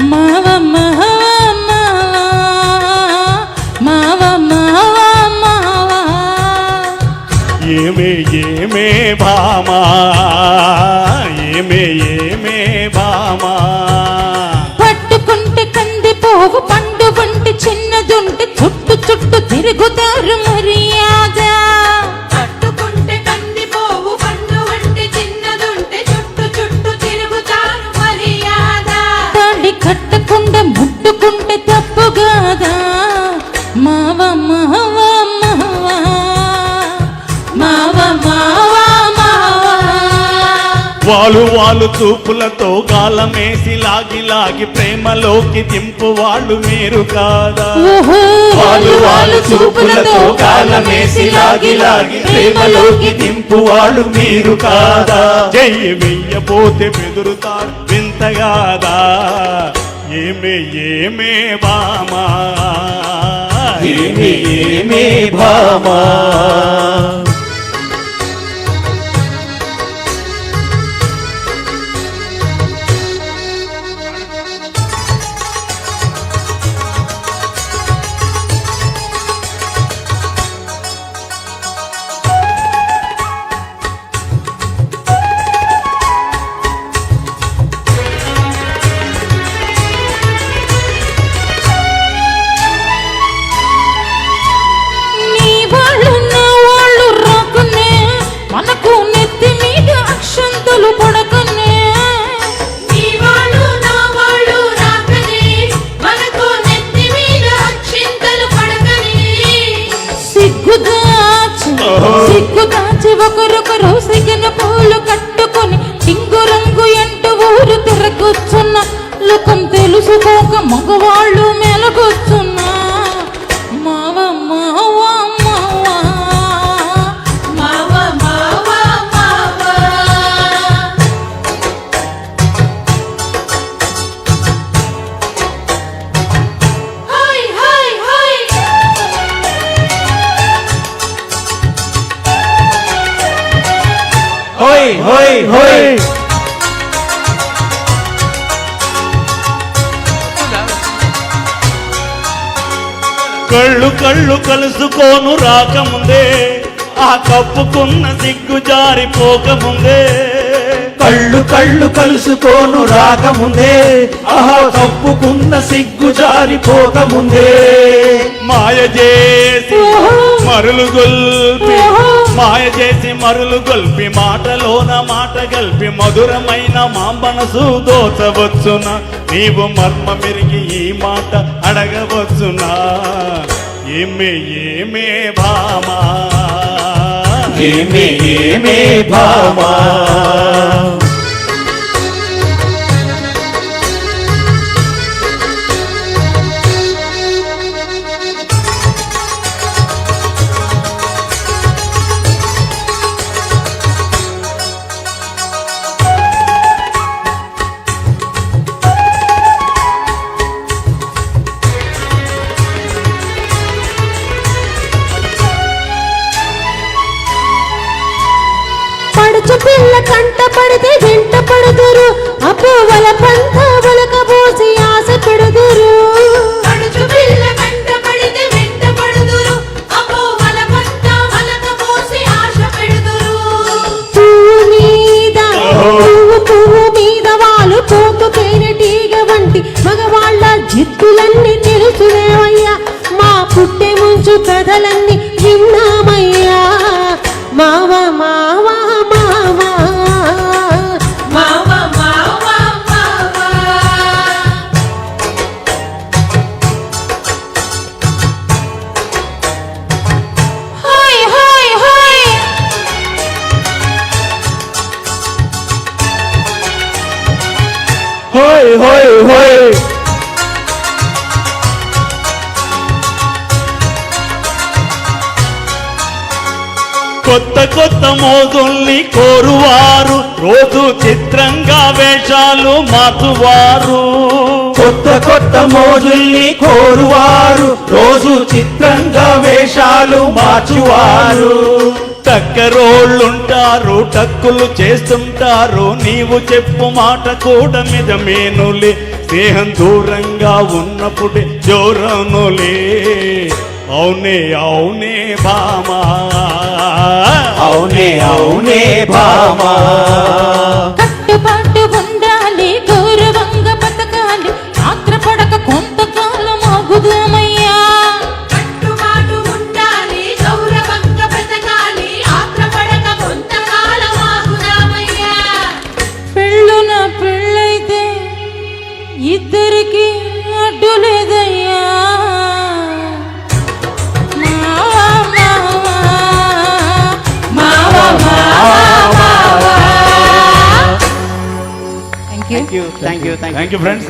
మావ మావ మావ మావ మావ ఏమే ఏమే భామా ఏమే ఏమే భామా పట్టుకుంటే కంది పోవు పండు వంటి చిన్నదుంటే చుట్టు చుట్టు తిరుగుతారు మర్యాద పట్టుకుంటే కంది పోవు పండు వంటి చిన్నదుంటే చుట్టు చుట్టు తిరుగుతారు మర్యాద తాళి కట్టకుండా ముట్టుకుంటే తప్పు కాదా మావ మావ మావ మావ మావ మావ వాలు వాలు చూపులతో గాలమేసి లాగి లాగి ప్రేమలోకి దింపు వాళ్ళు మీరు కాదా వాలు వాలు చూపులతో గాలమేసి లాగి లాగి ప్రేమలోకి దింపు వాళ్ళు మీరు కాదా చెయ్యి వెయ్యపోతే బెదురుతారు వింతగాదా ఏమే ఏమే భామా ఏమే ఏమే భామా నీ వాళ్ళు నా వాళ్ళు రాకునే మనకు నెత్తి మీద అక్షంతలు పడకనే నీ వాళ్ళు నా వాళ్ళు రాకనే మనకు నెత్తి మీద అక్షింతలు పడకనే సిగ్గుదాచి సిగ్గుదాచి ఒకరొకరు సిగిన పూలు కట్టుకొని టింగు రంగు ఎంట ఊరు తిరగొచ్చున్న లోకం తెలుసుకోక మగవాళ్ళు మెలగొచ్చున్నా మావ మావ మావ మావ మావ మావ హై హై హై హోయ్ హోయ్ హోయ్ కళ్ళు కళ్ళు కలుసుకోను రాకముందే ఆ కప్పుకున్న సిగ్గు జారిపోకముందే కళ్ళు కళ్ళు కలుసుకోను రాకముందే ఆహా కప్పుకున్న సిగ్గు జారిపోకముందే మాయ చేసి మరులు గొల్పి మాయ చేసి మరులు గొల్పి మాటలోన మాట గల్పి మధురమైన మా మనసు దోచవచ్చునా నీవు మర్మ మెరిగి ఈ మాట అడగవచ్చునా ఏమే ఏమే భామా ఏమే ఏమే భామా పడుచు పిల్ల కంట పడితే వెంట పడుదురు అపోవల పంత ఒలకబోసి ఆశ పెడుదురు పడుచు పిల్ల కంట పడితే వెంట పడుదురు అపో వల పంట వలక పోసి ఆశ పెడుదురు పువ్వు మీద పువ్వు మీద వాళ్ళు పోతు తేనెటీగ వంటి మగవాళ్ళ జిత్తులన్నీ తెలుసులేవయ్యా మా పుట్టె ముంచు కథలన్నీ విన్నామయ్యా మావ మావ మావ మావ మావ మావ హై హై హై హోయ్ హోయ్ హోయ్ కొత్త కొత్త మోజుల్ని కోరువారు రోజు చిత్రంగా వేషాలు మార్చువారు కొత్త కొత్త మోజుల్ని కోరువారు రోజు చిత్రంగా వేషాలు మార్చువారు టక్కరోళ్ళుంటారు టక్కులు చేస్తుంటారు నీవు చెప్పు మాట కూడా నిజమేనులే స్నేహం దూరంగా ఉన్నప్పుడే జోరనులే అవునే అవునే భామా అవునే అవునే భామా కట్టుబాటు ఉండాలి గౌరవంగా బతకాలి ఆత్రపడక కొంతకాలం ఆగుదామయ్యా కట్టుబాటు ఉండాలి గౌరవంగా బ్రతకాలి ఆత్రపడక కొంతకాలం ఆగుదామయ్యా పెళ్ళున పెళ్ళైతే ఇద్దరికి అడ్డు లేదయ్యా thank you thank you thank you friends